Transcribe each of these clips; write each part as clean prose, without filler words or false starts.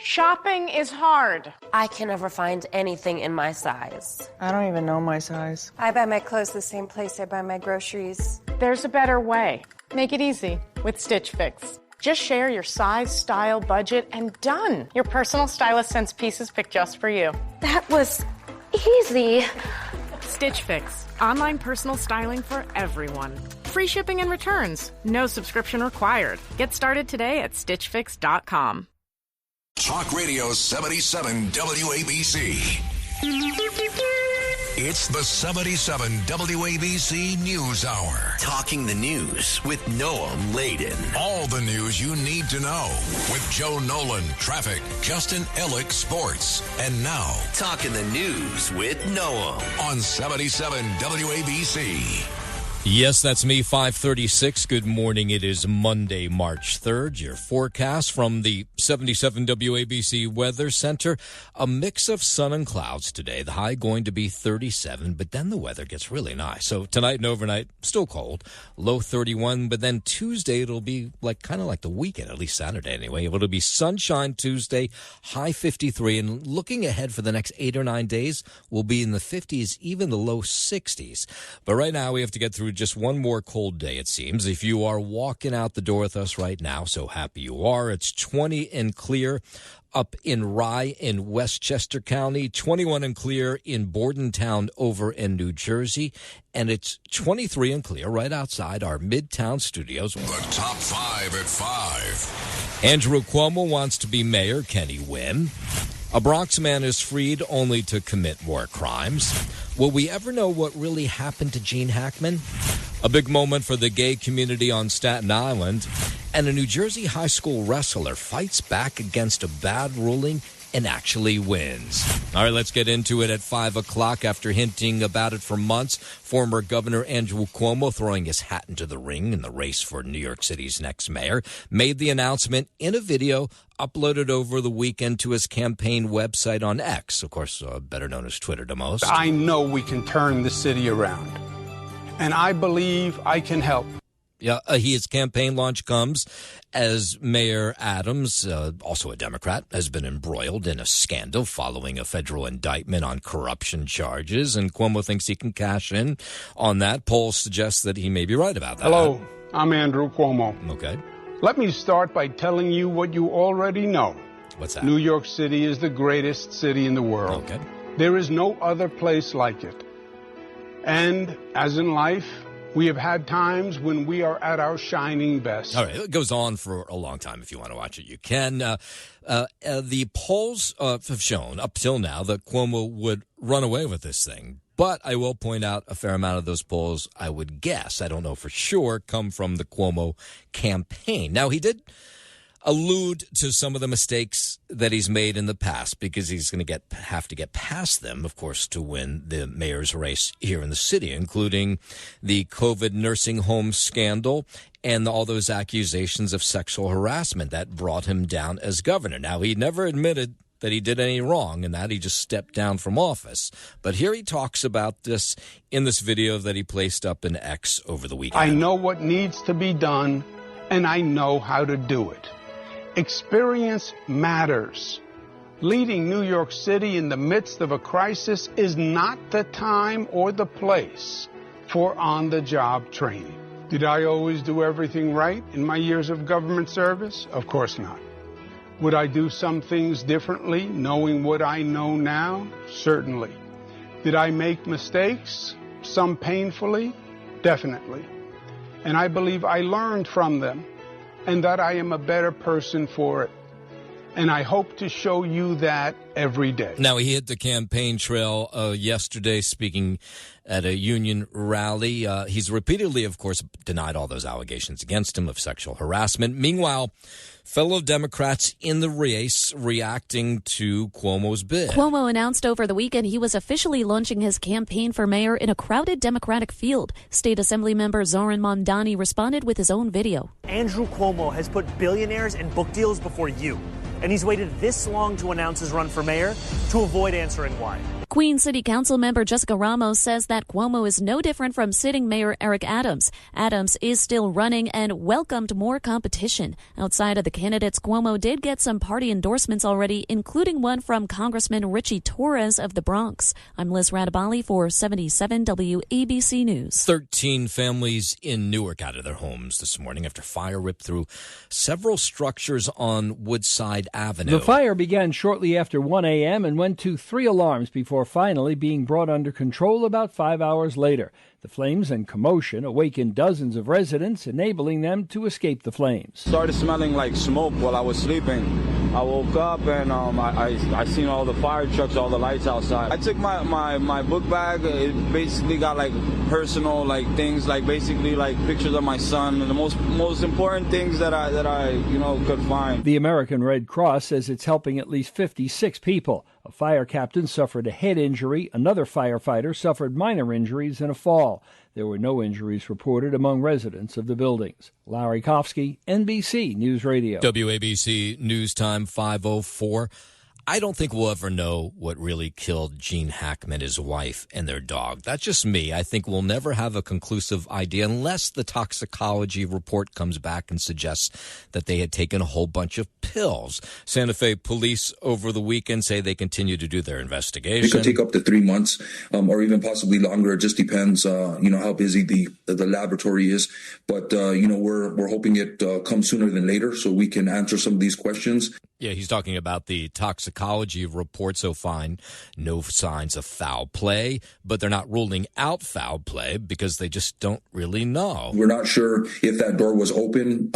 Shopping is hard. I can never find anything in my size. I don't even know my size. I buy my clothes the same place I buy my groceries. There's a better way. Make it easy with Stitch Fix. Just share your size, style, budget, and done. Your personal stylist sends pieces picked just for you. That was easy. Stitch Fix. Online personal styling for everyone. Free shipping and returns. No subscription required. Get started today at StitchFix.com. Talk Radio 77 WABC. It's the 77 WABC News Hour. Talking the news with Noam Laden. All the news you need to know with Joe Nolan, traffic, Justin Ellick, sports. And now, Talking the news with Noam on 77 WABC. Yes, that's me, 5:36. Good morning. It is Monday, March 3rd. Your forecast from the 77 WABC Weather Center. A mix of sun and clouds today. The high going to be 37, but then the weather gets really nice. So tonight and overnight, still cold. Low 31, but then Tuesday it'll be kind of like the weekend, at least Saturday anyway. It'll be sunshine Tuesday, high 53, and looking ahead for the next 8 or 9 days, we'll be in the 50s, even the low 60s. But right now we have to get through just one more cold day, it seems. If you are walking out the door with us right now, so happy you are. It's 20 and clear up in Rye in Westchester County, 21 and clear in Bordentown over in New Jersey, and it's 23 and clear right outside our Midtown studios. The top 5 at 5. Andrew Cuomo wants to be mayor. Can he win? A Bronx man is freed only to commit more crimes. Will we ever know what really happened to Gene Hackman? A big moment for the gay community on Staten Island. And a New Jersey high school wrestler fights back against a bad ruling and actually wins. All right, let's get into it at 5 o'clock. After hinting about it for months, former Governor Andrew Cuomo, throwing his hat into the ring in the race for New York City's next mayor, made the announcement in a video uploaded over the weekend to his campaign website on X, of course, better known as Twitter to most. I know we can turn the city around, and I believe I can help. Yeah, his campaign launch comes as Mayor Adams, also a Democrat, has been embroiled in a scandal following a federal indictment on corruption charges, and Cuomo thinks he can cash in on that. Polls suggest that he may be right about that. Hello, I'm Andrew Cuomo. Okay. Let me start by telling you what you already know. What's that? New York City is the greatest city in the world. Okay. There is no other place like it. And as in life, we have had times when we are at our shining best. All right, it goes on for a long time. If you want to watch it, you can. The polls have shown up till now that Cuomo would run away with this thing. But I will point out a fair amount of those polls, I would guess, I don't know for sure, come from the Cuomo campaign. Now, he did allude to some of the mistakes that he's made in the past because he's going to have to get past them, of course, to win the mayor's race here in the city, including the COVID nursing home scandal and all those accusations of sexual harassment that brought him down as governor. Now, he never admitted that he did any wrong and that he just stepped down from office. But here he talks about this in this video that he placed up in X over the weekend. I know what needs to be done, and I know how to do it. Experience matters. Leading New York City in the midst of a crisis is not the time or the place for on-the-job training. Did I always do everything right in my years of government service? Of course not. Would I do some things differently, knowing what I know now? Certainly. Did I make mistakes? Some painfully? Definitely. And I believe I learned from them, and that I am a better person for it. And I hope to show you that every day. Now, he hit the campaign trail yesterday speaking at a union rally. He's repeatedly, of course, denied all those allegations against him of sexual harassment. Meanwhile, fellow Democrats in the race reacting to Cuomo's bid. Cuomo announced over the weekend he was officially launching his campaign for mayor in a crowded Democratic field. State Assembly member Zoran Mondani responded with his own video. Andrew Cuomo has put billionaires and book deals before you. And he's waited this long to announce his run for mayor to avoid answering why. Queens City Council member Jessica Ramos says that Cuomo is no different from sitting Mayor Eric Adams. Adams is still running and welcomed more competition. Outside of the candidates, Cuomo did get some party endorsements already, including one from Congressman Richie Torres of the Bronx. I'm Liz Radabali for 77 WABC News. 13 families in Newark out of their homes this morning after fire ripped through several structures on Woodside Avenue. The fire began shortly after 1 a.m. and went to 3 alarms before finally being brought under control about 5 hours later. The flames and commotion awakened dozens of residents, enabling them to escape the flames. Started smelling like smoke while I was sleeping. I woke up and I seen all the fire trucks, all the lights outside. I took my book bag. It basically got like personal things, like basically like pictures of my son and the most important things that I could find. The American Red Cross says it's helping at least 56 people. A fire captain suffered a head injury. Another firefighter suffered minor injuries in a fall. There were no injuries reported among residents of the buildings. Larry Kofsky, NBC News Radio. WABC News Time 5:04. I don't think we'll ever know what really killed Gene Hackman, his wife, and their dog. That's just me. I think we'll never have a conclusive idea unless the toxicology report comes back and suggests that they had taken a whole bunch of pills. Santa Fe police over the weekend say they continue to do their investigation. It could take up to 3 months or even possibly longer. It just depends, how busy the laboratory is. But, we're hoping it comes sooner than later so we can answer some of these questions. Yeah, he's talking about the toxicology report, so fine, no signs of foul play, but they're not ruling out foul play because they just don't really know. We're not sure if that door was open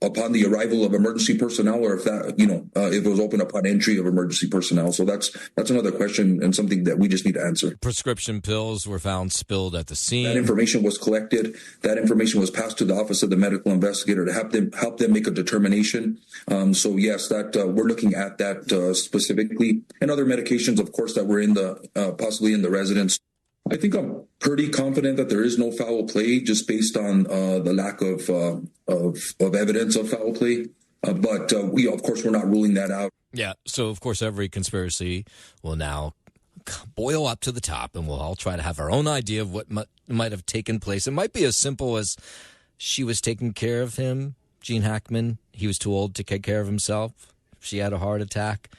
upon the arrival of emergency personnel or if that, if it was open upon entry of emergency personnel. So that's another question and something that we just need to answer. Prescription pills were found spilled at the scene. That information was collected. That information was passed to the Office of the Medical Investigator to help them make a determination. So yes, that we're looking at that specifically, and other medications, of course, that were in the possibly in the residence. I think I'm pretty confident that there is no foul play, just based on the lack of evidence of foul play. But we're not ruling that out. Yeah. So of course, every conspiracy will now boil up to the top, and we'll all try to have our own idea of what might have taken place. It might be as simple as she was taking care of him, Gene Hackman. He was too old to take care of himself. She had a heart attack,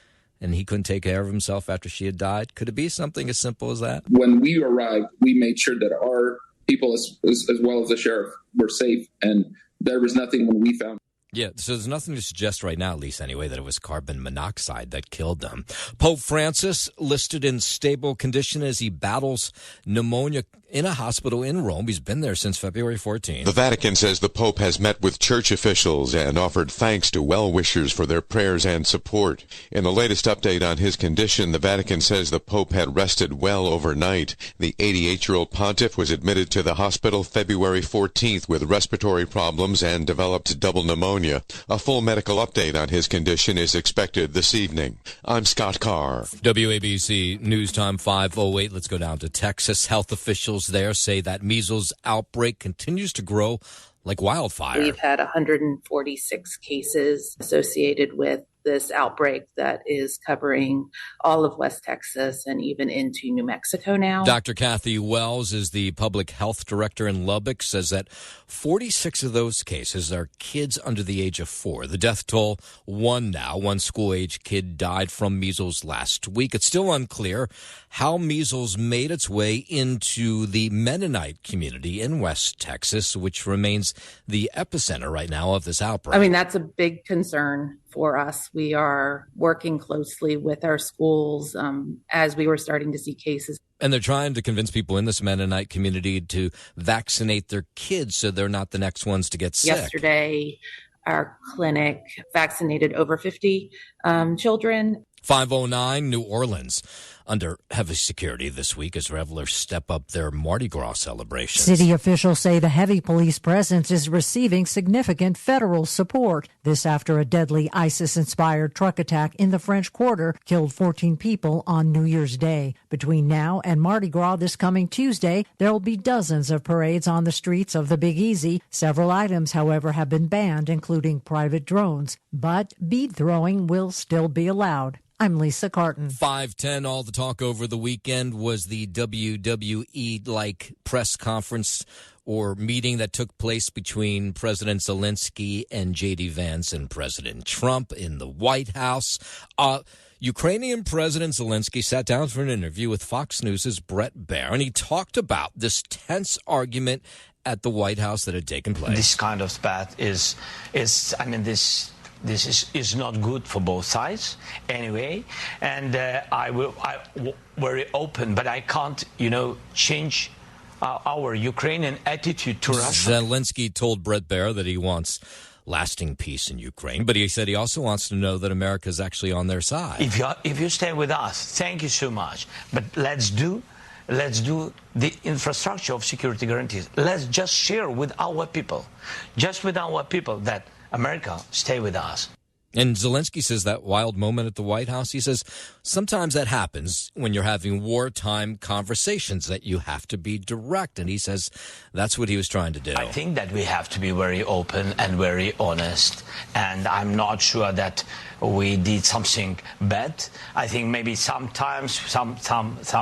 and he couldn't take care of himself after she had died. Could it be something as simple as that? When we arrived, we made sure that our people, as well as the sheriff, were safe, and there was nothing when we found. Yeah, so there's nothing to suggest right now, at least anyway, that it was carbon monoxide that killed them. Pope Francis listed in stable condition as he battles pneumonia in a hospital in Rome. He's been there since February 14th. The Vatican says the Pope has met with church officials and offered thanks to well-wishers for their prayers and support. In the latest update on his condition, the Vatican says the Pope had rested well overnight. The 88-year-old pontiff was admitted to the hospital February 14th with respiratory problems and developed double pneumonia. A full medical update on his condition is expected this evening. I'm Scott Carr. WABC News Time 5:08. Let's go down to Texas. Health officials there say that measles outbreak continues to grow like wildfire. We've had 146 cases associated with this outbreak that is covering all of West Texas and even into New Mexico now. Dr. Kathy Wells is the public health director in Lubbock, says that 46 of those cases are kids under the age of 4. The death toll, 1 now. 1 school-age kid died from measles last week. It's still unclear how measles made its way into the Mennonite community in West Texas, which remains the epicenter right now of this outbreak. I mean, that's a big concern for us. We are working closely with our schools as we were starting to see cases. And they're trying to convince people in this Mennonite community to vaccinate their kids so they're not the next ones to get sick. Yesterday, our clinic vaccinated over 50 children. 509 New Orleans under heavy security this week as revelers step up their Mardi Gras celebrations. City officials say the heavy police presence is receiving significant federal support. This after a deadly ISIS-inspired truck attack in the French Quarter killed 14 people on New Year's Day. Between now and Mardi Gras this coming Tuesday, there will be dozens of parades on the streets of the Big Easy. Several items, however, have been banned, including private drones. But bead throwing will still be allowed. I'm Lisa Carton. 5:10 all the talk over the weekend was the WWE-like press conference or meeting that took place between President Zelensky and J.D. Vance and President Trump in the White House. Ukrainian President Zelensky sat down for an interview with Fox News' Brett Baer, and he talked about this tense argument at the White House that had taken place. This kind of spat is this is not good for both sides anyway, and I very open, but I can't, change our Ukrainian attitude to Russia. Zelensky told Brett Baer that he wants lasting peace in Ukraine, but he said he also wants to know that America is actually on their side. If you stay with us, thank you so much, but let's do the infrastructure of security guarantees. Let's just share with our people, that America stay with us. And Zelensky says that wild moment at the White House, he says, sometimes that happens when you're having wartime conversations, that you have to be direct. And he says that's what he was trying to do. I think that we have to be very open and very honest. And I'm not sure that we did something bad. I think maybe sometimes some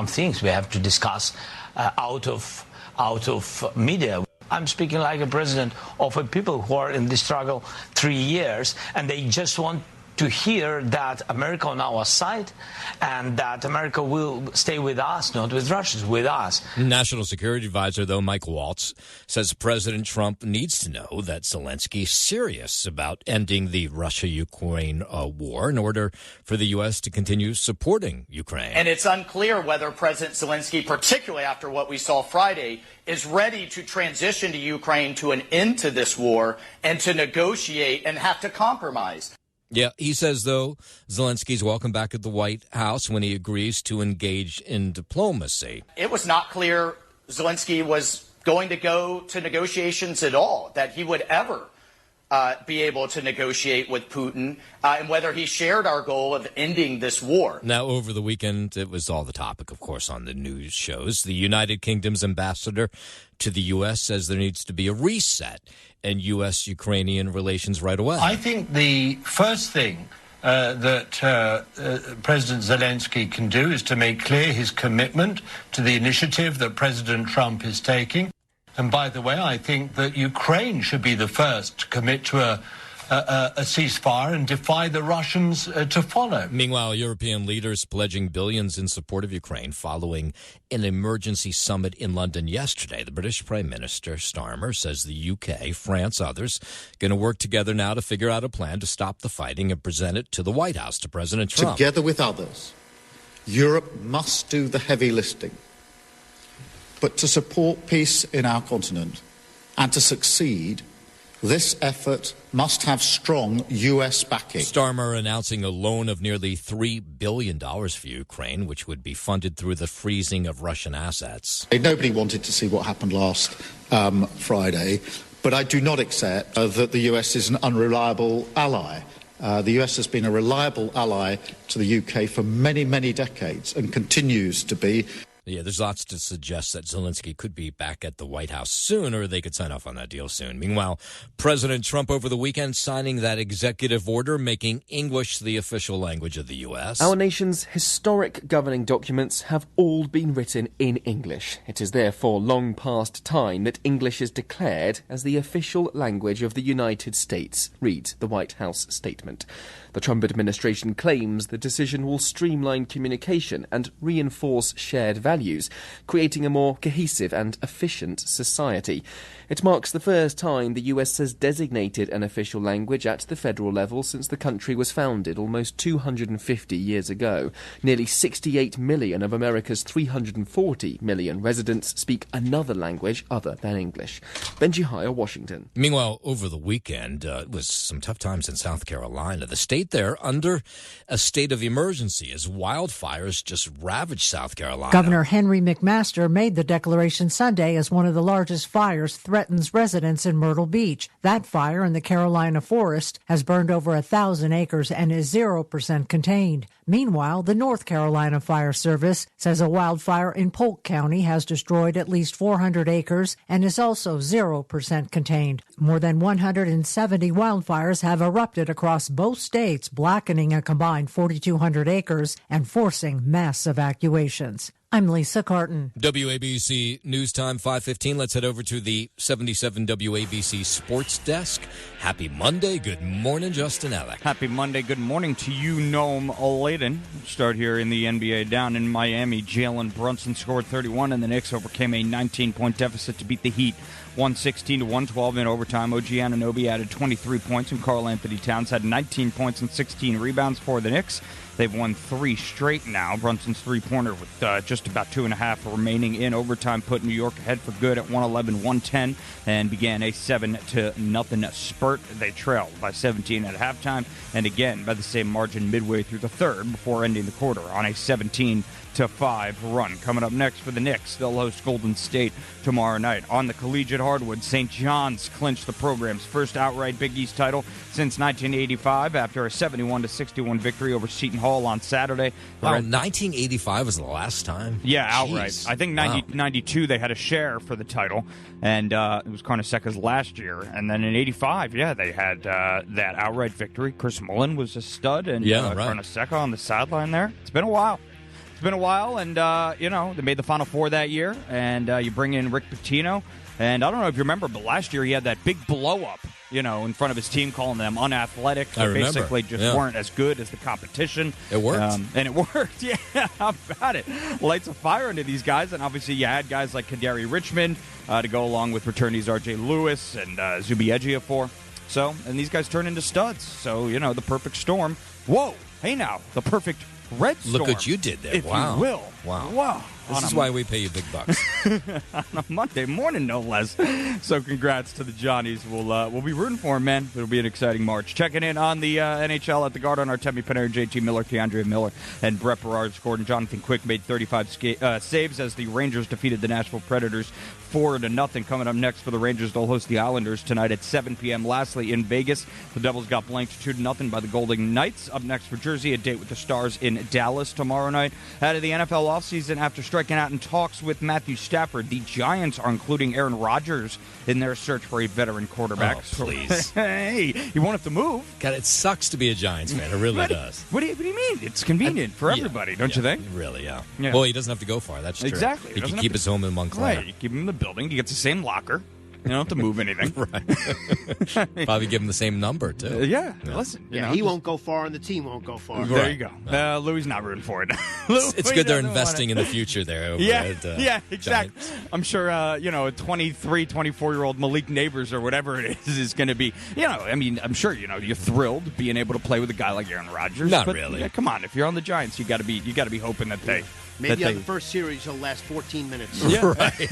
things we have to discuss out of media. I'm speaking like a president of a people who are in this struggle 3 years, and they just want to hear that America on our side and that America will stay with us, not with Russia, with us. National Security Advisor, though, Mike Waltz, says President Trump needs to know that Zelensky is serious about ending the Russia-Ukraine war in order for the U.S. to continue supporting Ukraine. And it's unclear whether President Zelensky, particularly after what we saw Friday, is ready to transition to Ukraine to an end to this war and to negotiate and have to compromise. Yeah, he says, though, Zelensky's welcome back at the White House when he agrees to engage in diplomacy. It was not clear Zelensky was going to go to negotiations at all, that he would ever be able to negotiate with Putin, and whether he shared our goal of ending this war. Now, over the weekend, it was all the topic, of course, on the news shows. The United Kingdom's ambassador to the U.S. says there needs to be a reset in U.S.-Ukrainian relations right away. I think the first thing that President Zelensky can do is to make clear his commitment to the initiative that President Trump is taking. And by the way, I think that Ukraine should be the first to commit to a ceasefire and defy the Russians to follow. Meanwhile, European leaders pledging billions in support of Ukraine following an emergency summit in London yesterday. The British Prime Minister Starmer says the UK, France, others going to work together now to figure out a plan to stop the fighting and present it to the White House, to President Trump. Together with others, Europe must do the heavy lifting. But to support peace in our continent and to succeed, this effort must have strong U.S. backing. Starmer announcing a loan of nearly $3 billion for Ukraine, which would be funded through the freezing of Russian assets. Nobody wanted to see what happened last Friday, but I do not accept that the U.S. is an unreliable ally. The U.S. has been a reliable ally to the UK for many, many decades and continues to be. Yeah, there's lots to suggest that Zelensky could be back at the White House soon, or they could sign off on that deal soon. Meanwhile, President Trump over the weekend signing that executive order making English the official language of the U.S. Our nation's historic governing documents have all been written in English. It is therefore long past time that English is declared as the official language of the United States, reads the White House statement. The Trump administration claims the decision will streamline communication and reinforce shared values, creating a more cohesive and efficient society. It marks the first time the US has designated an official language at the federal level since the country was founded almost 250 years ago. Nearly 68 million of America's 340 million residents speak another language other than English. Benji Hire, Washington. Meanwhile, over the weekend, it was some tough times in South Carolina. The state there under a state of emergency as wildfires just ravaged South Carolina. Governor Henry McMaster made the declaration Sunday as one of the largest fires threatening threatens residents in Myrtle Beach. That fire in the Carolina forest has burned over 1,000 acres and is 0% contained. Meanwhile, the North Carolina Fire Service says a wildfire in Polk County has destroyed at least 400 acres and is also 0% contained. More than 170 wildfires have erupted across both states, blackening a combined 4,200 acres and forcing mass evacuations. I'm Lisa Carton. WABC News Time 5:15. Let's head over to the 77 WABC Sports Desk. Happy Monday. Good morning, Justin Ellick. Happy Monday. Good morning to you, Noam Layden. Start here in the NBA. Down in Miami, Jalen Brunson scored 31, and the Knicks overcame a 19-point deficit to beat the Heat 116-112 in overtime. OG Anunoby added 23 points, and Karl Anthony Towns had 19 points and 16 rebounds for the Knicks. They've won 3 straight now. Brunson's three-pointer with just about 2.5 remaining in overtime put New York ahead for good at 111-110 and began a 7-0 spurt. They trailed by 17 at halftime and again by the same margin midway through the third before ending the quarter on a 17-5 run. Coming up next for the Knicks, they'll host Golden State tomorrow night. On the collegiate hardwood, St. John's clinched the program's first outright Big East title since 1985 after a 71-61 victory over Seton Hall on Saturday. Wow, 1985 was the last time? Yeah, outright. Jeez. I think 92 they had a share for the title, and it was Carnesecca's last year. And then in 85, they had that outright victory. Chris Mullin was a stud, and Carnesecca on the sideline there. It's been a while. And, they made the Final Four that year, and you bring in Rick Pitino. And I don't know if you remember, but last year he had that big blow-up, in front of his team, calling them unathletic. They basically just weren't as good as the competition. It worked. And it worked, yeah. How about it? Lights a fire into these guys, and obviously you had guys like Kadari Richmond to go along with returnees R.J. Lewis and Zubi Ejiofor. So, and these guys turn into studs. So, the perfect storm. Whoa, hey now, the perfect red storm. Look what you did there. If you will. Wow. This is why we pay you big bucks. On a Monday morning, no less. So congrats to the Johnnies. We'll be rooting for them, man. It'll be an exciting March. Checking in on the NHL at the Garden, Artemi Panarin, JT Miller, Keandre Miller, and Brett Berard scored. And Jonathan Quick made 35 saves as the Rangers defeated the Nashville Predators 4-0. Coming up next for the Rangers, they'll host the Islanders tonight at 7 p.m. Lastly, in Vegas, the Devils got blanked 2-0 by the Golden Knights. Up next for Jersey, a date with the Stars in Dallas tomorrow night. Out of the NFL offseason, after striking out in talks with Matthew Stafford, the Giants are including Aaron Rodgers in their search for a veteran quarterback. Oh, please. Hey, you won't have to move. God, it sucks to be a Giants fan. It really does. What do you mean? It's convenient for everybody, don't you think? Really, yeah. Well, he doesn't have to go far. That's true. Exactly. He can keep his home in Montclair. Right. You keep him in the building. He gets the same locker. You don't have to move anything. Right. Probably give him the same number, too. Yeah. Listen. He won't go far and the team won't go far. There you go. Louis not rooting for it. It's good they're investing in the future there. Yeah, exactly. Giants. I'm sure, a 23, 24-year-old Malik Neighbors or whatever it is going to be. I'm sure, you're thrilled being able to play with a guy like Aaron Rodgers. Not really. Yeah, come on. If you're on the Giants, you got to be hoping that they... Maybe on the first series, he'll last 14 minutes. Yeah. Right.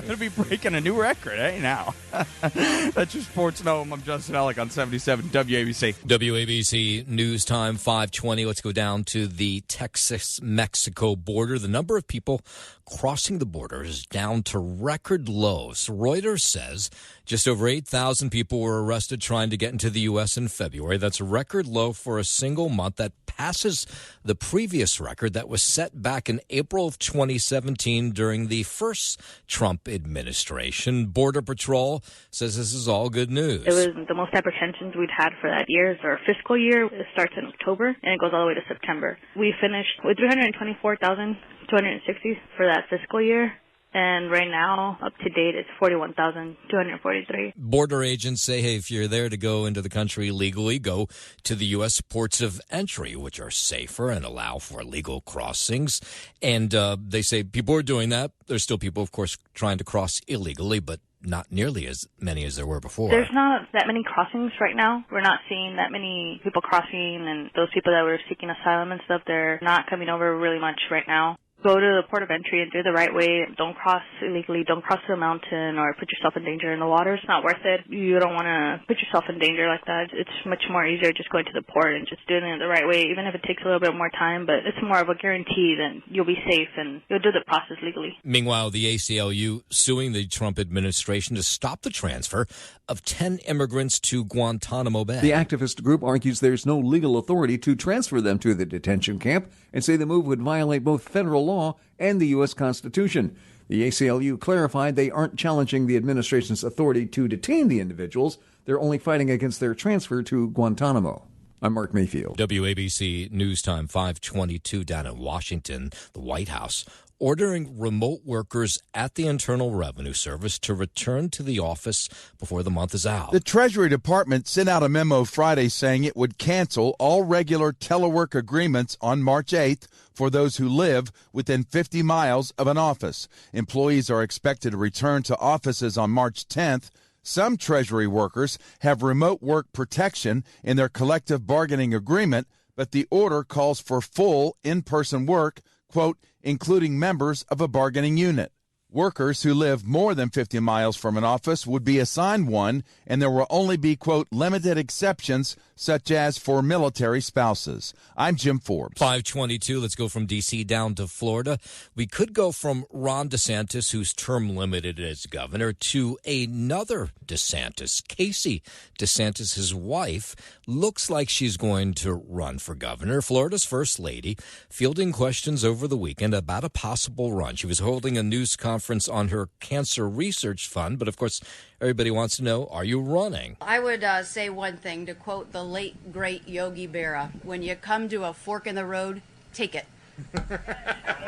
It'll be breaking a new record, now. That's your Sports Gnome. I'm Justin Ellick on 77 WABC. WABC News Time 5:20. Let's go down to the Texas-Mexico border. The number of people crossing the border is down to record lows. Reuters says just over 8,000 people were arrested trying to get into the U.S. in February. That's a record low for a single month. That passes the previous record that was set back in April of 2017 during the first Trump administration. Border Patrol says this is all good news. It was the most apprehensions we'd had for that year. It's our fiscal year. It starts in October, and it goes all the way to September. We finished with 324,260 for that fiscal year. And right now, up to date, it's 41,243. Border agents say, hey, if you're there to go into the country legally, go to the U.S. ports of entry, which are safer and allow for legal crossings. And they say people are doing that. There's still people, of course, trying to cross illegally, but not nearly as many as there were before. There's not that many crossings right now. We're not seeing that many people crossing, and those people that were seeking asylum and stuff, they're not coming over really much right now. Go to the port of entry and do the right way. Don't cross illegally. Don't cross the mountain or put yourself in danger in the water. It's not worth it. You don't want to put yourself in danger like that. It's much more easier just going to the port and just doing it the right way, even if it takes a little bit more time. But it's more of a guarantee that you'll be safe and you'll do the process legally. Meanwhile, the ACLU suing the Trump administration to stop the transfer of 10 immigrants to Guantanamo Bay. The activist group argues there's no legal authority to transfer them to the detention camp and say the move would violate both federal law and the U.S. Constitution. The ACLU clarified they aren't challenging the administration's authority to detain the individuals. They're only fighting against their transfer to Guantanamo. I'm Mark Mayfield. WABC News Time 522 down in Washington, the White House ordering remote workers at the Internal Revenue Service to return to the office before the month is out. The Treasury Department sent out a memo Friday saying it would cancel all regular telework agreements on March 8th for those who live within 50 miles of an office. Employees are expected to return to offices on March 10th. Some Treasury workers have remote work protection in their collective bargaining agreement, but the order calls for full in-person work, quote, including members of a bargaining unit. Workers who live more than 50 miles from an office would be assigned one, and there will only be, quote, limited exceptions, such as for military spouses. I'm Jim Forbes. 522, let's go from D.C. down to Florida. We could go from Ron DeSantis, who's term limited as governor, to another DeSantis. Casey DeSantis, his wife, looks like she's going to run for governor. Florida's first lady, fielding questions over the weekend about a possible run. She was holding a news conference on her cancer research fund, but of course, everybody wants to know, are you running? I would say one thing, to quote the late, great Yogi Berra, when you come to a fork in the road, take it.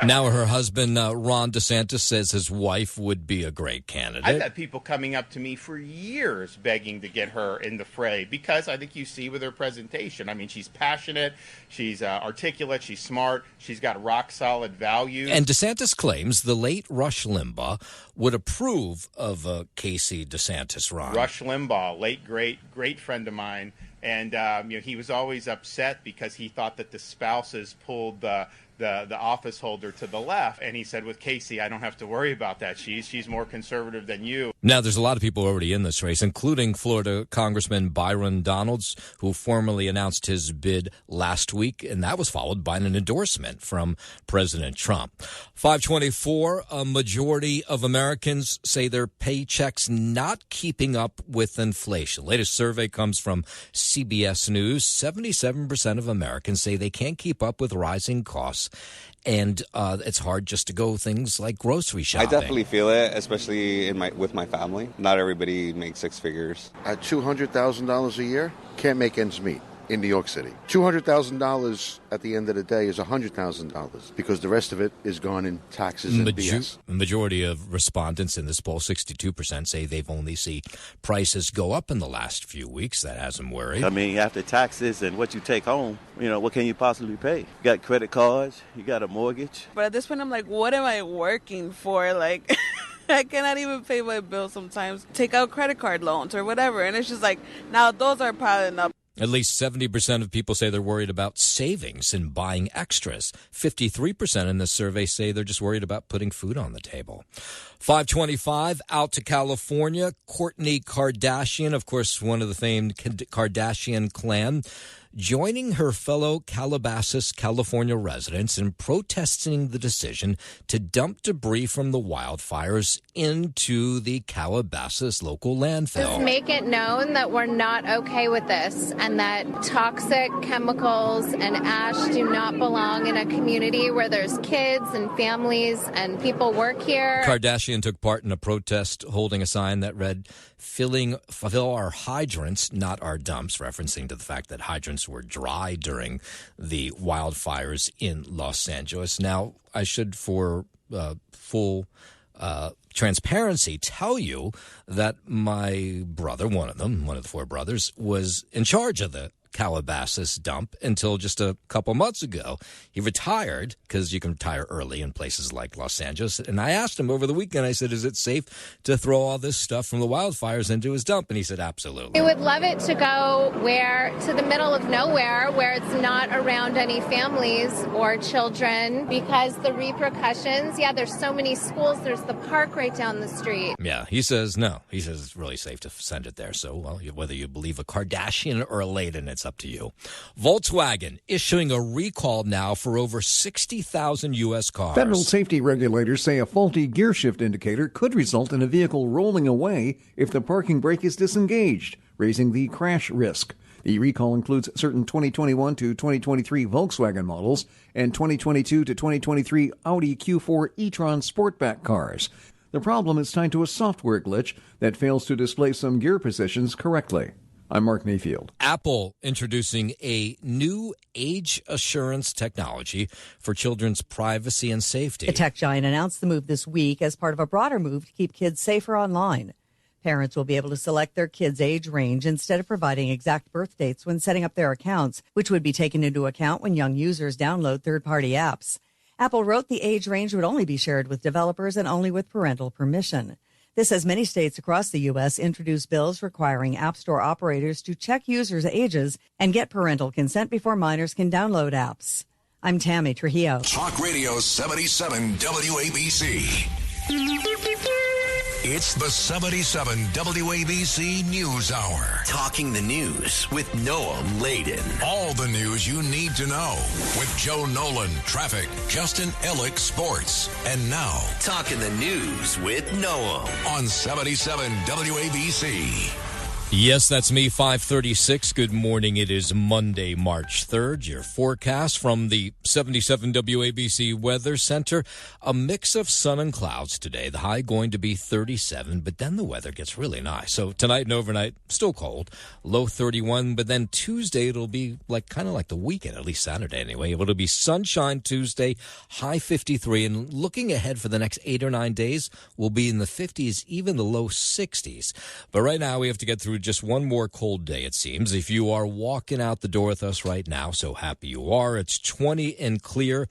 Now her husband, Ron DeSantis, says his wife would be a great candidate. I've had people coming up to me for years begging to get her in the fray because I think you see with her presentation. I mean, she's passionate, she's articulate, she's smart, she's got rock-solid values. And DeSantis claims the late Rush Limbaugh would approve of Casey DeSantis run. Rush Limbaugh, late, great friend of mine. And he was always upset because he thought that the spouses pulled the office holder to the left, and he said, with Casey, I don't have to worry about that. She's more conservative than you. Now, there's a lot of people already in this race, including Florida Congressman Byron Donalds, who formally announced his bid last week, and that was followed by an endorsement from President Trump. 524, a majority of Americans say their paychecks not keeping up with inflation. Latest survey comes from CBS News. 77% of Americans say they can't keep up with rising costs. And it's hard just to go things like grocery shopping. I definitely feel it, especially with my family. Not everybody makes six figures. At $200,000 a year, can't make ends meet in New York City. $200,000 at the end of the day is $100,000 because the rest of it is gone in taxes and BS. Majority of respondents in this poll, 62%, say they've only seen prices go up in the last few weeks. That has them worried. I mean, after taxes and what you take home, what can you possibly pay? You got credit cards, you got a mortgage. But at this point, I'm like, what am I working for? Like, I cannot even pay my bills sometimes. Take out credit card loans or whatever. And it's just like, now those are piling up. At least 70% of people say they're worried about savings and buying extras. 53% in this survey say they're just worried about putting food on the table. 525, out to California. Kourtney Kardashian, of course, one of the famed Kardashian clan, joining her fellow Calabasas, California residents in protesting the decision to dump debris from the wildfires into the Calabasas local landfill. Just make it known that we're not okay with this and that toxic chemicals and ash do not belong in a community where there's kids and families and people work here. Kardashian took part in a protest holding a sign that read, fill our hydrants, not our dumps, referencing to the fact that hydrants were dry during the wildfires in Los Angeles. Now, I should, for full transparency, tell you that my brother, one of the four brothers, was in charge of the Calabasas dump until just a couple months ago. He retired because you can retire early in places like Los Angeles. And I asked him over the weekend, I said, is it safe to throw all this stuff from the wildfires into his dump? And he said, absolutely. We would love it to go to the middle of nowhere where it's not around any families or children, because the repercussions, there's so many schools, there's the park right down the street. Yeah, he says no. He says it's really safe to send it there. So, well, whether you believe a Kardashian or a Layden, it's up to you. Volkswagen issuing a recall now for over 60,000 U.S. cars. Federal safety regulators say a faulty gear shift indicator could result in a vehicle rolling away if the parking brake is disengaged, raising the crash risk. The recall includes certain 2021 to 2023 Volkswagen models and 2022 to 2023 Audi Q4 e-tron Sportback cars. The problem is tied to a software glitch that fails to display some gear positions correctly. I'm Mark Mayfield. Apple introducing a new age assurance technology for children's privacy and safety. The tech giant announced the move this week as part of a broader move to keep kids safer online. Parents will be able to select their kids' age range instead of providing exact birth dates when setting up their accounts, which would be taken into account when young users download third-party apps. Apple wrote the age range would only be shared with developers and only with parental permission. This as many states across the U.S. introduce bills requiring App Store operators to check users' ages and get parental consent before minors can download apps. I'm Tammy Trujillo. Talk Radio 77 WABC. It's the 77 WABC News Hour. Talking the news with Noam Layden. All the news you need to know with Joe Nolan, traffic, Justin Ellick, sports. And now, Talking the news with Noam on 77 WABC. Yes, that's me, 536. Good morning. It is Monday, March 3rd. Your forecast from the 77 WABC Weather Center. A mix of sun and clouds today. The high going to be 37, but then the weather gets really nice. So tonight and overnight, still cold. Low 31, but then Tuesday it'll be kind of like the weekend, at least Saturday anyway. It'll be sunshine Tuesday, high 53, and looking ahead for the next 8 or 9 days, we'll be in the 50s, even the low 60s. But right now we have to get through just one more cold day, it seems. If you are walking out the door with us right now, so happy you are. It's 20 and clear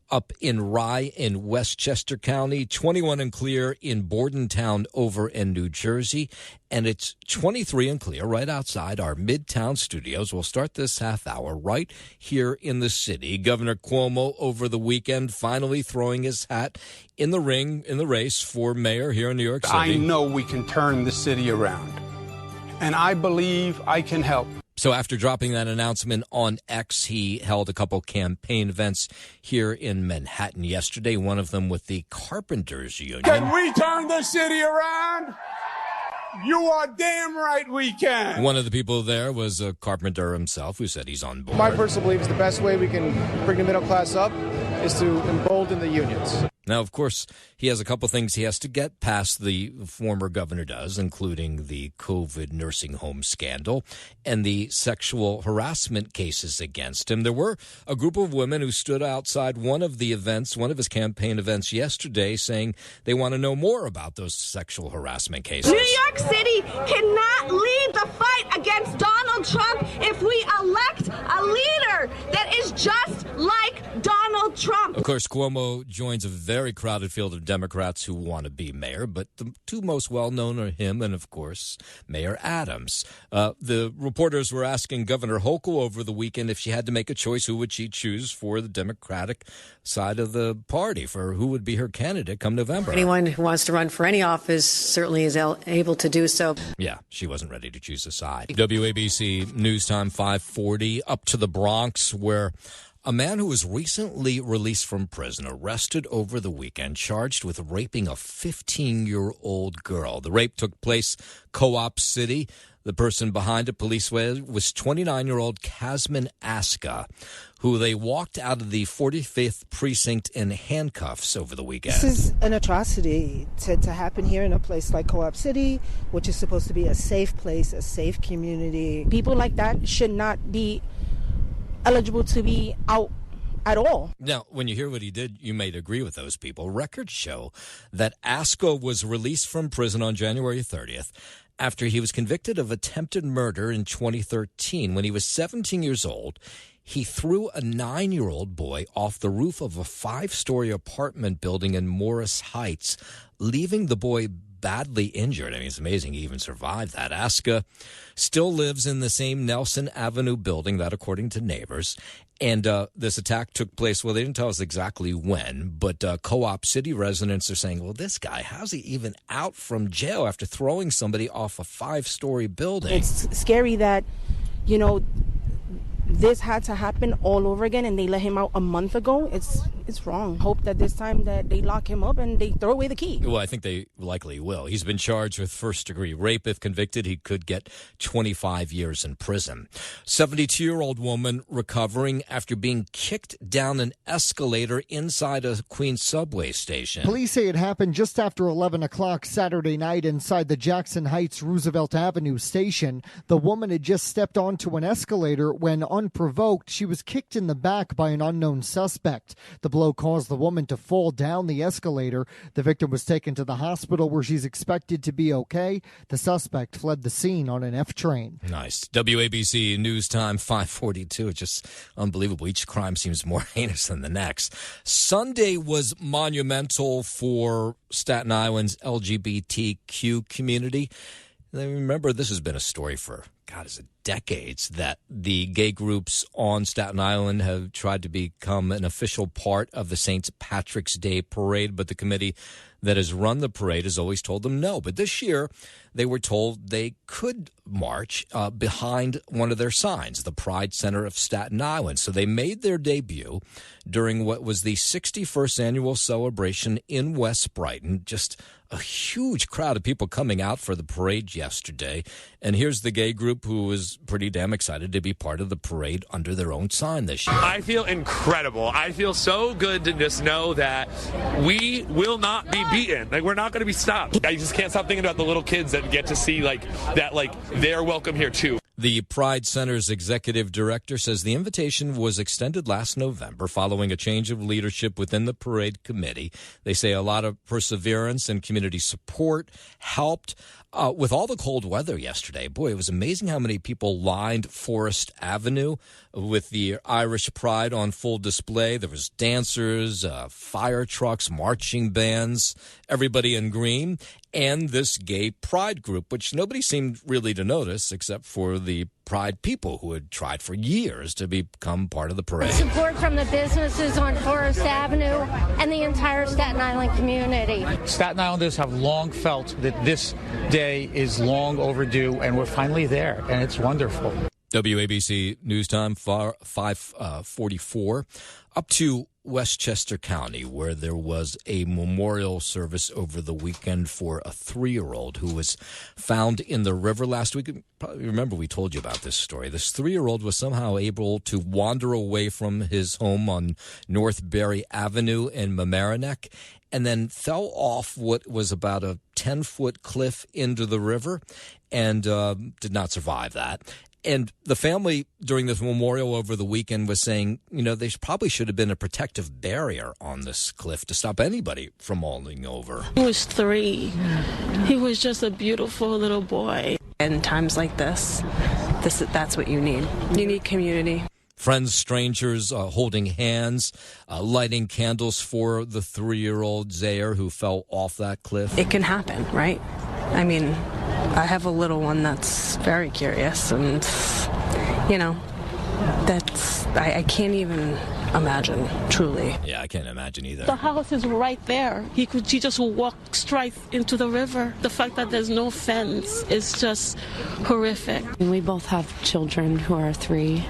up in Rye in Westchester County, 21 and clear in Bordentown over in New Jersey, and it's 23 and clear right outside our Midtown studios. We'll start this half hour right here in the city. Governor Cuomo over the weekend finally throwing his hat in the ring, in the race for mayor here in New York City. I know we can turn the city around, and I believe I can help. So after dropping that announcement on X, he held a couple campaign events here in Manhattan yesterday, one of them with the Carpenters Union. Can we turn the city around? You are damn right we can. One of the people there was a carpenter himself who said he's on board. My personal belief is the best way we can bring the middle class up is to embolden the unions. Now, of course, he has a couple things he has to get past, the former governor does, including the COVID nursing home scandal and the sexual harassment cases against him. There were a group of women who stood outside one of the events, one of his campaign events yesterday, saying they want to know more about those sexual harassment cases. New York City cannot lead the fight against Donald Trump if we elect a leader that is just like Donald Trump. Of course, Cuomo joins a very crowded field of Democrats who want to be mayor, but the two most well-known are him and, of course, Mayor Adams. The reporters were asking Governor Hochul over the weekend if she had to make a choice, who would she choose for the Democratic side of the party, for who would be her candidate come November. Anyone who wants to run for any office certainly is able to do so. Yeah, she wasn't ready to choose a side. WABC News Time 540, up to the Bronx, where a man who was recently released from prison, arrested over the weekend, charged with raping a 15-year-old girl. The rape took place Co-op City. The person behind it, police was 29-year-old Kasman Aska, who they walked out of the 45th precinct in handcuffs over the weekend. This is an atrocity to happen here in a place like Co-op City, which is supposed to be a safe place, a safe community. People like that should not be eligible to be out at all. Now, when you hear what he did, you may agree with those people. Records show that Aska was released from prison on January 30th. after he was convicted of attempted murder in 2013. When he was 17 years old, he threw a 9-year-old boy off the roof of a 5-story apartment building in Morris Heights, leaving the boy badly injured. I mean, it's amazing he even survived that. Aska still lives in the same Nelson Avenue building, that according to neighbors. And this attack took place, well, they didn't tell us exactly when, but Co-op City residents are saying, well, this guy, how's he even out from jail after throwing somebody off a 5-story building? It's scary that, this had to happen all over again, and they let him out a month ago. It's wrong. Hope that this time that they lock him up and they throw away the key. Well, I think they likely will. He's been charged with first-degree rape. If convicted, he could get 25 years in prison. 72-year-old woman recovering after being kicked down an escalator inside a Queens subway station. Police say it happened just after 11 o'clock Saturday night inside the Jackson Heights Roosevelt Avenue station. The woman had just stepped onto an escalator when, unprovoked, she was kicked in the back by an unknown suspect. The blow caused the woman to fall down the escalator. The victim was taken to the hospital where she's expected to be okay. The suspect fled the scene on an F train. Nice. WABC News Time 542. It's just unbelievable. Each crime seems more heinous than the next. Sunday was monumental for Staten Island's LGBTQ community. Remember, this has been a story for, is it decades, that the gay groups on Staten Island have tried to become an official part of the St. Patrick's Day parade, but the committee that has run the parade has always told them no. But this year, they were told they could march behind one of their signs, the Pride Center of Staten Island. So they made their debut during what was the 61st annual celebration in West Brighton. Just a huge crowd of people coming out for the parade yesterday. And here's the gay group who was pretty damn excited to be part of the parade under their own sign this year. I feel incredible. I feel so good to just know that we will not be beaten. We're not going to be stopped. I just can't stop thinking about the little kids that get to see they're welcome here too. The Pride Center's executive director says the invitation was extended last November following a change of leadership within the parade committee. They say a lot of perseverance and community support helped. With all the cold weather yesterday, boy, it was amazing how many people lined Forest Avenue with the Irish Pride on full display. There was dancers, fire trucks, marching bands, everybody in green, and this gay pride group, which nobody seemed really to notice except for the Pride people who had tried for years to become part of the parade. Support from the businesses on Forest Avenue and the entire Staten Island community. Staten Islanders have long felt that this day is long overdue, and we're finally there, and it's wonderful. WABC News Time 544. Up to Westchester County, where there was a memorial service over the weekend for a 3-year-old who was found in the river last week. You probably remember we told you about this story. This 3-year-old was somehow able to wander away from his home on North Berry Avenue in Mamaroneck and then fell off what was about a 10-foot cliff into the river and did not survive that. And the family during this memorial over the weekend was saying, they probably should have been a protective barrier on this cliff to stop anybody from falling over. He was 3. He was just a beautiful little boy. In times like this, that's what you need. You need community. Friends, strangers holding hands, lighting candles for the 3-year-old Zaire who fell off that cliff. It can happen, right? I mean, I have a little one that's very curious, and, I can't even imagine, truly. Yeah, I can't imagine either. The house is right there. He just walked straight into the river. The fact that there's no fence is just horrific. We both have children who are 3,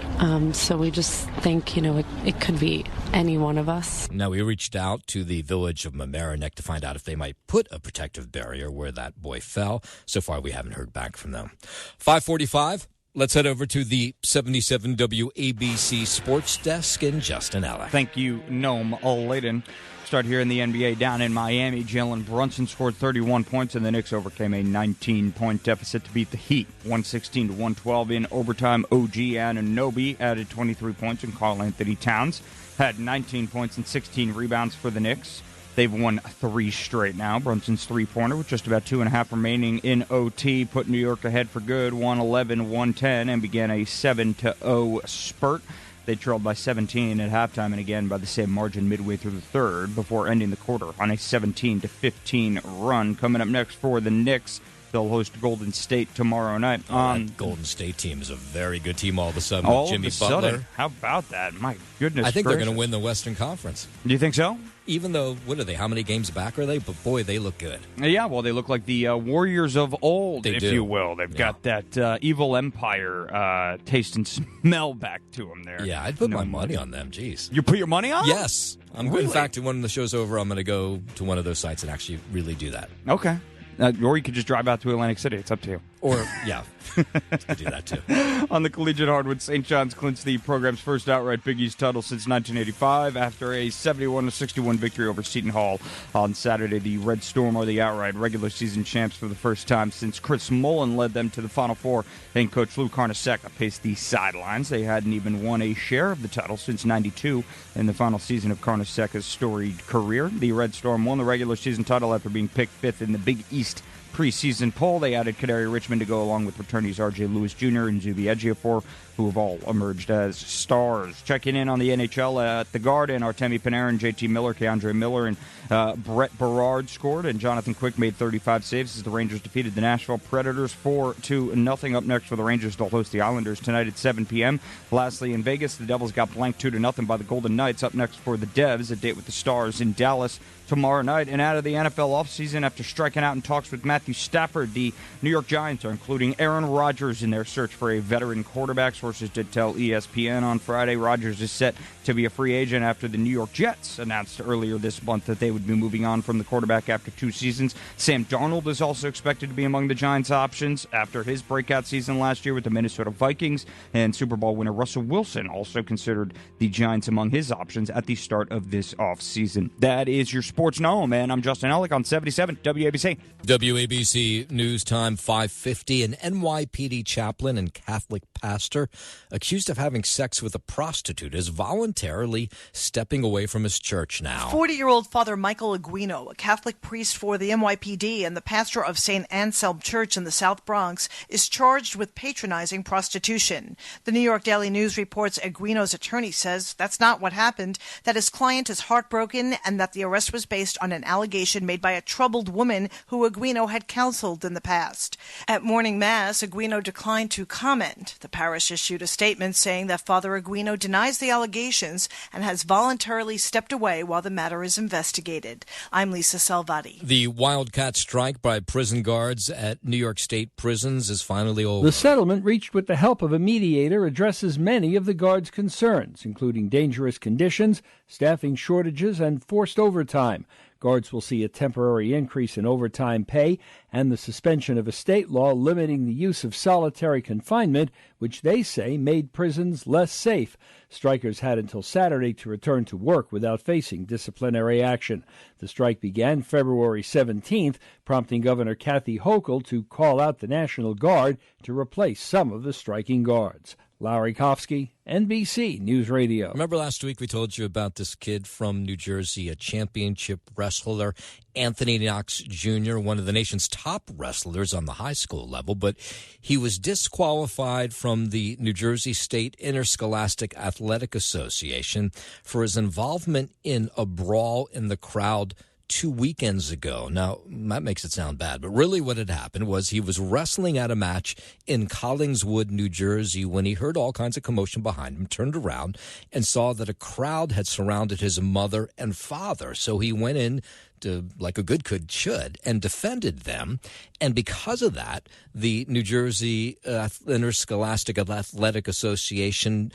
so we just think, it could be any one of us. Now, we reached out to the village of Mamaroneck to find out if they might put a protective barrier where that boy fell. So far, we haven't heard back from them. 545. Let's head over to the 77 WABC Sports Desk in Justin Ella. Thank you, Noam Layden. Start here in the NBA down in Miami. Jalen Brunson scored 31 points, and the Knicks overcame a 19-point deficit to beat the Heat, 116-112 in overtime. OG Anunoby added 23 points, and Karl Anthony Towns had 19 points and 16 rebounds for the Knicks. They've won 3 straight now. Brunson's three-pointer with just about 2.5 remaining in OT put New York ahead for good, 111-110, and began a 7-0 spurt. They trailed by 17 at halftime and again by the same margin midway through the third before ending the quarter on a 17-15 run. Coming up next for the Knicks, they'll host Golden State tomorrow night. That Golden State team is a very good team all of a sudden All with Jimmy of a Butler. sudden. How about that? My goodness I think gracious. they're going to win the Western Conference. Do you think so? Even though, what are they? How many games back are they? But boy, they look good. Yeah, well, they look like the Warriors of old, They if do. you will. They've got that evil empire taste and smell back to them there. Yeah, I'd put my money on them. Jeez. You put your money on them? Yes. In Really? fact, when the show's over, I'm going to go to one of those sites and actually really do that. Okay. Or you could just drive out to Atlantic City. It's up to you. Or, yeah, I do that too. On the collegiate hardwood, St. John's clinched the program's first outright Big East title since 1985 after a 71-61 victory over Seton Hall on Saturday. The Red Storm are the outright regular season champs for the first time since Chris Mullen led them to the Final Four and Coach Lou Carnesecca paced the sidelines. They hadn't even won a share of the title since 92 in the final season of Carnesecca's storied career. The Red Storm won the regular season title after being picked 5th in the Big East preseason poll. They added Canary Richmond to go along with returnees R.J. Lewis Jr. and Zuby Ejiofor, who have all emerged as stars. Checking in on the NHL at the Garden, Artemi Panarin, J.T. Miller, Keandre Miller, and Brett Berard scored, and Jonathan Quick made 35 saves as the Rangers defeated the Nashville Predators 4-0. Up next for the Rangers, they'll host the Islanders tonight at 7 p.m. Lastly, in Vegas, the Devils got blanked 2-0 by the Golden Knights. Up next for the Devs, a date with the Stars in Dallas tomorrow night. And out of the NFL offseason, after striking out in talks with Matthew Stafford, the New York Giants are including Aaron Rodgers in their search for a veteran quarterback. Sources did tell ESPN on Friday Rodgers is set to be a free agent after the New York Jets announced earlier this month that they would be moving on from the quarterback after 2 seasons. Sam Darnold is also expected to be among the Giants' options after his breakout season last year with the Minnesota Vikings, and Super Bowl winner Russell Wilson also considered the Giants among his options at the start of this offseason. That is your Sports Know, man. I'm Justin Ellick on 77 WABC. WABC News Time 5:50. An NYPD chaplain and Catholic pastor accused of having sex with a prostitute is voluntarily stepping away from his church now. 40-year-old Father Michael Aguino, a Catholic priest for the NYPD and the pastor of St. Anselm Church in the South Bronx, is charged with patronizing prostitution. The New York Daily News reports Aguino's attorney says that's not what happened, that his client is heartbroken, and that the arrest was based on an allegation made by a troubled woman who Aguino had counseled in the past. At morning mass, Aguino declined to comment. The parish issued a statement saying that Father Aguino denies the allegations and has voluntarily stepped away while the matter is investigated. I'm Lisa Salvati. The wildcat strike by prison guards at New York State prisons is finally over. The settlement, reached with the help of a mediator, addresses many of the guards' concerns, including dangerous conditions, staffing shortages, and forced overtime. Guards will see a temporary increase in overtime pay and the suspension of a state law limiting the use of solitary confinement, which they say made prisons less safe. Strikers had until Saturday to return to work without facing disciplinary action. The strike began February 17th, prompting Governor Kathy Hochul to call out the National Guard to replace some of the striking guards. Larry Kofsky, NBC News Radio. Remember last week we told you about this kid from New Jersey, a championship wrestler, Anthony Knox Jr., one of the nation's top wrestlers on the high school level, but he was disqualified from the New Jersey State Interscholastic Athletic Association for his involvement in a brawl in the crowd 2 weekends ago. Now, that makes it sound bad, but really what had happened was he was wrestling at a match in Collingswood, New Jersey, when he heard all kinds of commotion behind him, turned around, and saw that a crowd had surrounded his mother and father. So he went in to, like a good kid should, and defended them. And because of that, the New Jersey Interscholastic Athletic Association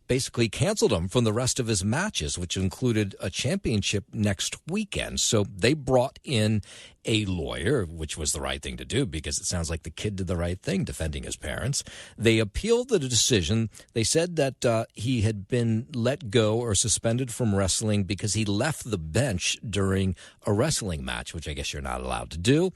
basically canceled him from the rest of his matches, which included a championship next weekend. So they brought in a lawyer, which was the right thing to do because it sounds like the kid did the right thing defending his parents. They appealed the decision. They said that he had been let go or suspended from wrestling because he left the bench during a wrestling match, which I guess you're not allowed to do.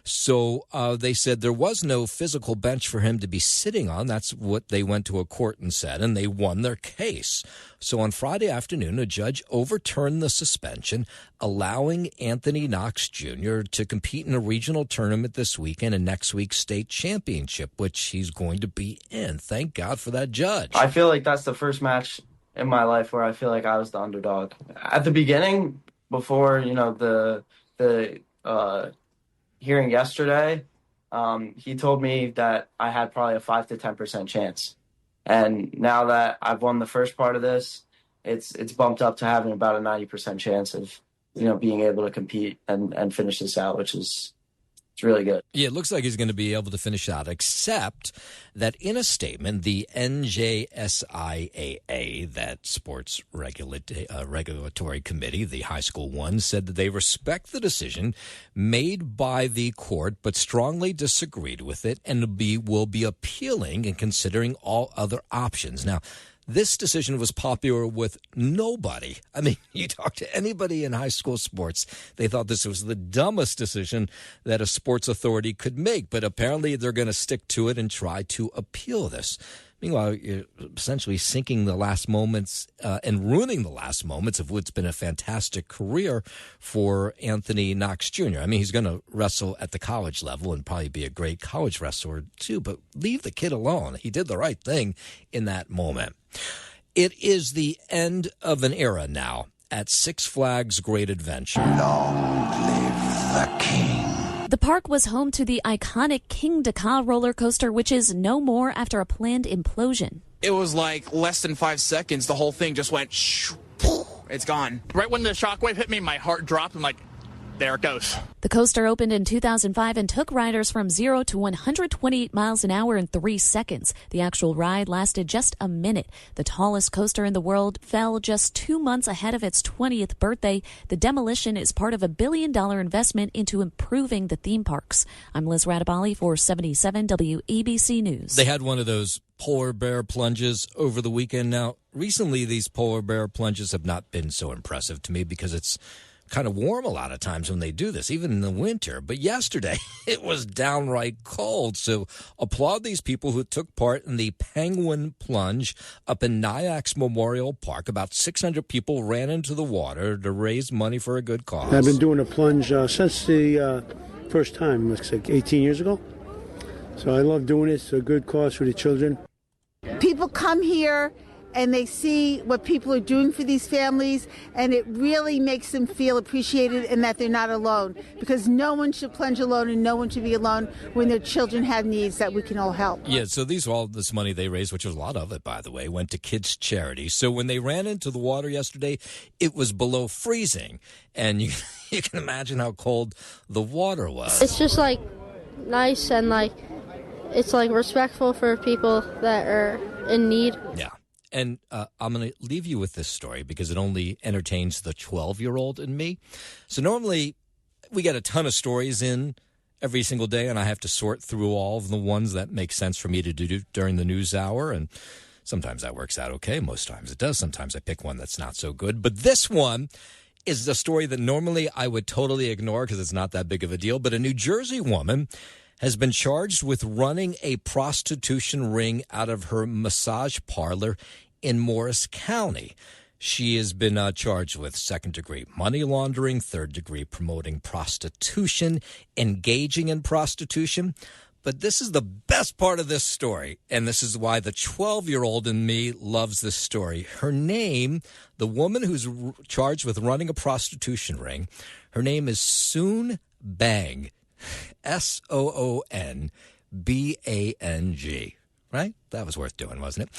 So they said there was no physical bench for him to be sitting on. That's what they went to a court and said, and they won their case. So on Friday afternoon, a judge overturned the suspension, allowing Anthony Knox Jr. to compete in a regional tournament this weekend and next week's state championship, which he's going to be in. Thank God for that judge. I feel like that's the first match in my life where I feel like I was the underdog. At the beginning, before, the hearing yesterday, he told me that I had probably a 5 to 10% chance. And now that I've won the first part of this, it's bumped up to having about a 90% chance of, being able to compete and finish this out, which is it's really good. Yeah, it looks like he's going to be able to finish out, except that in a statement, the NJSIAA, that sports regulatory committee, the high school one, said that they respect the decision made by the court, but strongly disagreed with it and will be appealing and considering all other options. Now, this decision was popular with nobody. I mean, you talk to anybody in high school sports, they thought this was the dumbest decision that a sports authority could make. But apparently they're going to stick to it and try to appeal this. Meanwhile, you're essentially sinking the last moments and ruining the last moments of what's been a fantastic career for Anthony Knox Jr. I mean, he's going to wrestle at the college level and probably be a great college wrestler too, but leave the kid alone. He did the right thing in that moment. It is the end of an era now at Six Flags Great Adventure. Long live the king. The park was home to the iconic King Dakar roller coaster, which is no more after a planned implosion. It was like less than 5 seconds. The whole thing just went, it's gone. Right when the shockwave hit me, my heart dropped. I'm like, there it goes. The coaster opened in 2005 and took riders from 0 to 128 miles an hour in 3 seconds. The actual ride lasted just a minute. The tallest coaster in the world fell just 2 months ahead of its 20th birthday. The demolition is part of a $1 billion investment into improving the theme parks. I'm Liz Radabali for 77 WABC News. They had one of those polar bear plunges over the weekend. Now, recently, these polar bear plunges have not been so impressive to me because it's kind of warm a lot of times when they do this, even in the winter. But yesterday, it was downright cold. So applaud these people who took part in the penguin plunge up in Nyack's Memorial Park. About 600 people ran into the water to raise money for a good cause. I've been doing a plunge since the first time, looks like 18 years ago. So I love doing it. It's a good cause for the children. People come here and they see what people are doing for these families, and it really makes them feel appreciated and that they're not alone, because no one should plunge alone and no one should be alone when their children have needs that we can all help. Yeah, so these are all this money they raised, which was a lot of it, by the way, went to kids' charity. So when they ran into the water yesterday, it was below freezing, and you can imagine how cold the water was. It's just like nice and like it's like respectful for people that are in need. Yeah. And I'm going to leave you with this story because it only entertains the 12-year-old in me. So normally we get a ton of stories in every single day, and I have to sort through all of the ones that make sense for me to do during the news hour. And sometimes that works out okay. Most times it does. Sometimes I pick one that's not so good. But this one is the story that normally I would totally ignore because it's not that big of a deal. But a New Jersey woman has been charged with running a prostitution ring out of her massage parlor in Morris County. She has been charged with second-degree money laundering, third-degree promoting prostitution, engaging in prostitution. But this is the best part of this story, and this is why the 12-year-old in me loves this story. Her name, the woman who's charged with running a prostitution ring, her name is Soon Bang, Soonbang, right? That was worth doing, wasn't it?